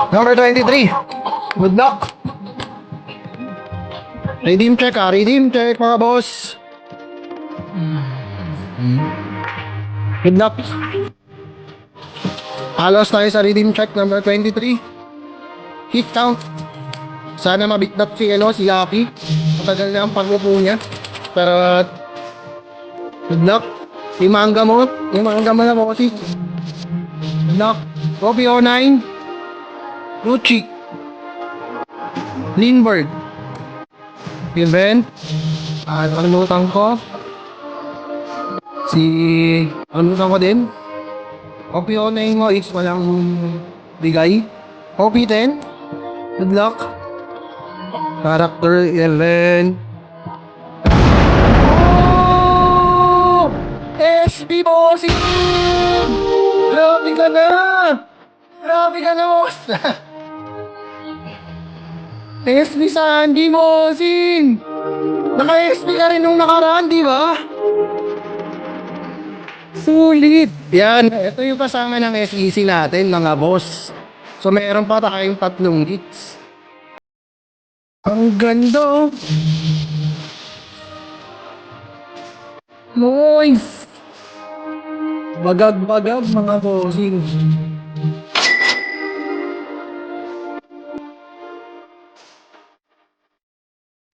Number 23. Good luck. Redeem check redeem check mga boss. Good luck. Halos tayo sa redeem check number 23. Hit count. Sana mabitnat si si Lucky. Matagal na ang pag-upo niya. Pero good luck. Imangga mo na mo kasi. Good luck. Copy 09. Ruchi. Lindbergh. Event. Nakalimutan ko. Nakalimutan ko din. Copy 09 mo is walang bigay. Copy 10. Good luck. Character 11. Oh! SB Bossing! Grabe ka na! Grabe ka na, boss! SB Sandy Bossing! Naka-SB ka rin nung nakaraan, di ba? Sulit! Yan, ito yung kasama ng SEC natin, mga boss. So, meron pa tayong 3 hits. Ang ganda, oh! Nice! Bagag-bagag, mga bossing.